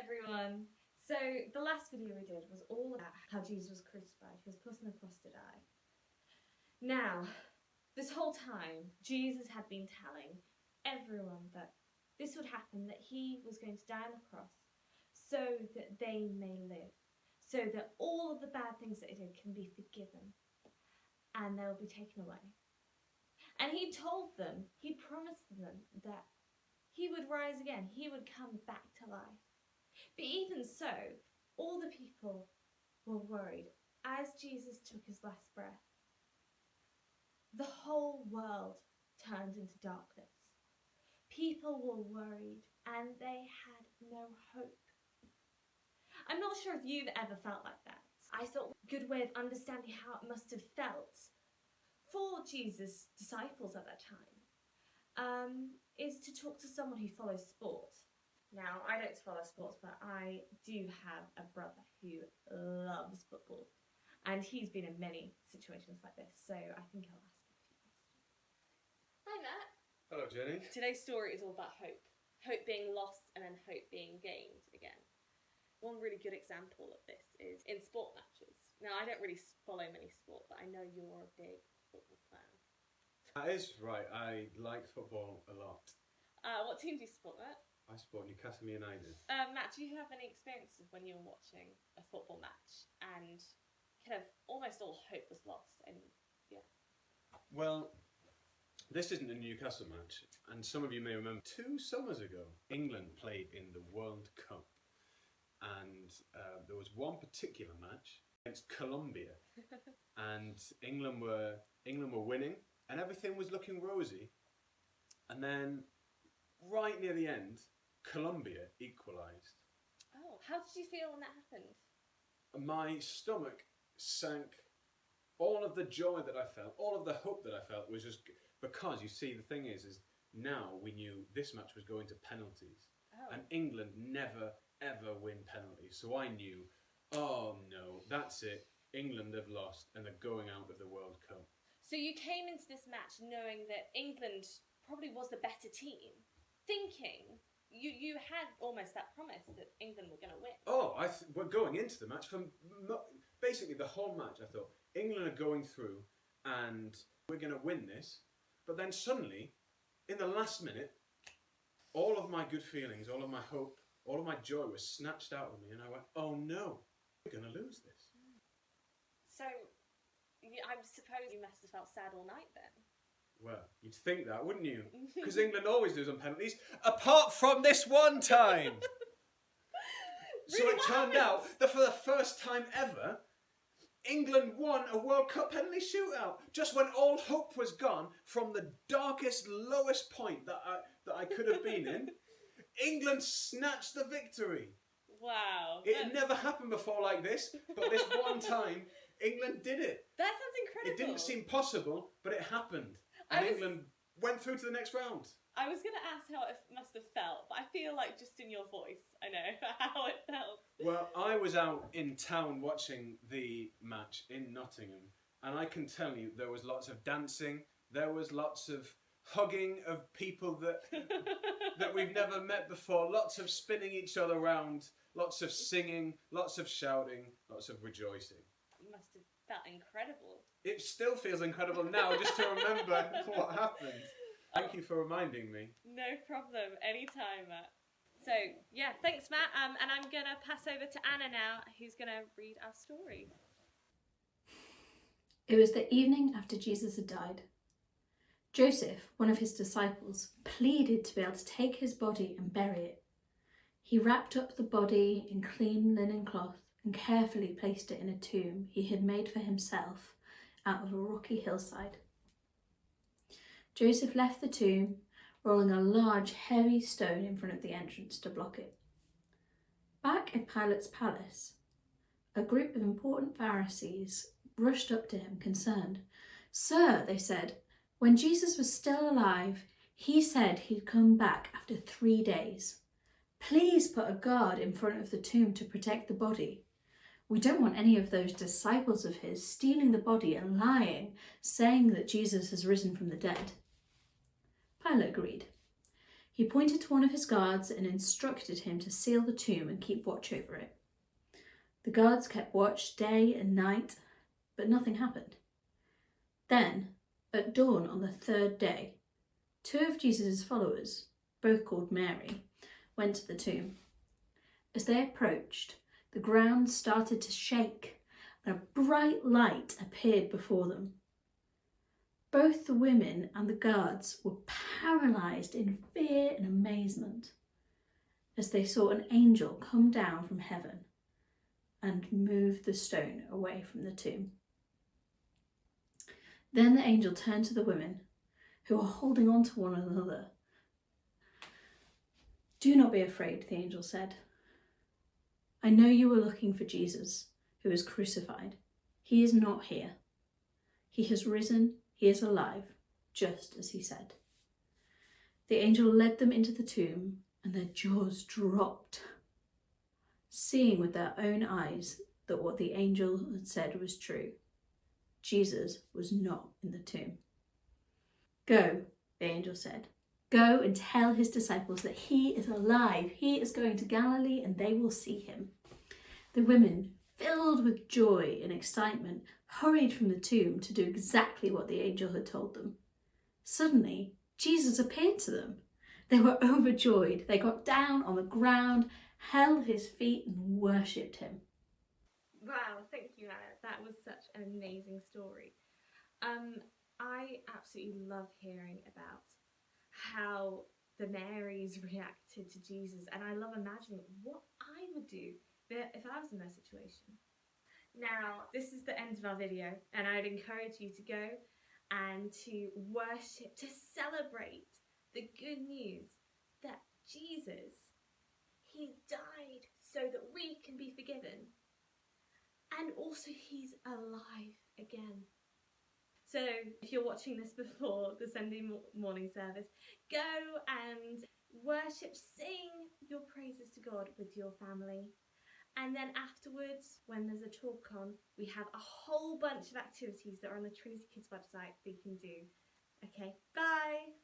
everyone. So the last video we did was all about how Jesus was crucified. He was put on the cross to die. Now, this whole time, Jesus had been telling everyone that this would happen, that he was going to die on the cross so that they may live, so that all of the bad things that they did can be forgiven and they'll be taken away. And he told them, he promised them that he would rise again, he would come back to life. But even so, all the people were worried as Jesus took his last breath. The whole world turned into darkness. People were worried and they had no hope. I'm not sure if you've ever felt like that. I thought a good way of understanding how it must have felt for Jesus' disciples at that time is to talk to someone who follows sport. Now, I don't follow sports, but I do have a brother who loves football, and he's been in many situations like this, so I think I'll ask him a few questions. Hi, Matt. Hello, Jenny. Today's story is all about hope. Hope being lost and then hope being gained again. One really good example of this is in sport matches. Now, I don't really follow many sport, but I know you're a big football fan. That is right. I like football a lot. What team do you support, Matt? I support Newcastle United. Matt, do you have any experiences of when you were watching a football match and kind of almost all hope was lost? And yeah. Well, this isn't a Newcastle match, and some of you may remember 2 summers ago, England played in the World Cup, and there was one particular match against Colombia, and England were winning, and everything was looking rosy, and then right near the end, Colombia equalised. Oh, how did you feel when that happened? My stomach sank. All of the joy that I felt, all of the hope that I felt was just because, you see, the thing is now we knew this match was going to penalties. Oh. And England never, ever win penalties. So I knew, oh no, that's it. England have lost and they're going out of the World Cup. So you came into this match knowing that England probably was the better team, thinking you had almost that promise that England were going to win. Oh, we're going into the match from basically the whole match. I thought England are going through and we're going to win this. But then suddenly, in the last minute, all of my good feelings, all of my hope, all of my joy was snatched out of me, and I went, "Oh no, we're going to lose this." So, I suppose you must have felt sad all night then. Well, you'd think that, wouldn't you? Because England always lose on penalties, apart from this one time. So Really, it turned out that for the first time ever, England won a World Cup penalty shootout. Just when all hope was gone from the darkest, lowest point that I could have been in, England snatched the victory. Wow. It had never happened before like this, but this one time, England did it. That sounds incredible. It didn't seem possible, but it happened. And England went through to the next round. I was going to ask how it must have felt, but I feel like just in your voice, I know how it felt. Well, I was out in town watching the match in Nottingham, and I can tell you there was lots of dancing, there was lots of hugging of people that we've never met before, lots of spinning each other around, lots of singing, lots of shouting, lots of rejoicing. It must have felt incredible. It still feels incredible now just to remember what happened. Thank you for reminding me. No problem, anytime, Matt. So, yeah, thanks, Matt. And I'm going to pass over to Anna now, who's going to read our story. It was the evening after Jesus had died. Joseph, one of his disciples, pleaded to be able to take his body and bury it. He wrapped up the body in clean linen cloth and carefully placed it in a tomb he had made for himself out of a rocky hillside. Joseph left the tomb, rolling a large, heavy stone in front of the entrance to block it. Back in Pilate's palace, a group of important Pharisees rushed up to him, concerned. "Sir," they said, "when Jesus was still alive, he said he'd come back after 3 days. Please put a guard in front of the tomb to protect the body. We don't want any of those disciples of his stealing the body and lying, saying that Jesus has risen from the dead." Pilate agreed. He pointed to one of his guards and instructed him to seal the tomb and keep watch over it. The guards kept watch day and night, but nothing happened. Then, at dawn on the third day, 2 of Jesus' followers, both called Mary, went to the tomb. As they approached, the ground started to shake and a bright light appeared before them. Both the women and the guards were paralysed in fear and amazement as they saw an angel come down from heaven and move the stone away from the tomb. Then the angel turned to the women, who were holding on to one another. "Do not be afraid," the angel said. "I know you were looking for Jesus, who was crucified. He is not here. He has risen, he is alive, just as he said." The angel led them into the tomb, and their jaws dropped, seeing with their own eyes that what the angel had said was true. Jesus was not in the tomb. "Go," the angel said. "Go and tell his disciples that he is alive. He is going to Galilee and they will see him." The women, filled with joy and excitement, hurried from the tomb to do exactly what the angel had told them. Suddenly, Jesus appeared to them. They were overjoyed. They got down on the ground, held his feet and worshipped him. Wow, thank you, Anna. That was such an amazing story. I absolutely love hearing about how the Marys reacted to Jesus, and I love imagining what I would do if I was in their situation. Now, this is the end of our video, and I'd encourage you to go and to worship, to celebrate the good news that Jesus, he died so that we can be forgiven. And also he's alive again. So if you're watching this before the Sunday morning service, go and worship, sing your praises to God with your family. And then afterwards, when there's a talk on, we have a whole bunch of activities that are on the Trinity Kids website that you can do. Okay, bye!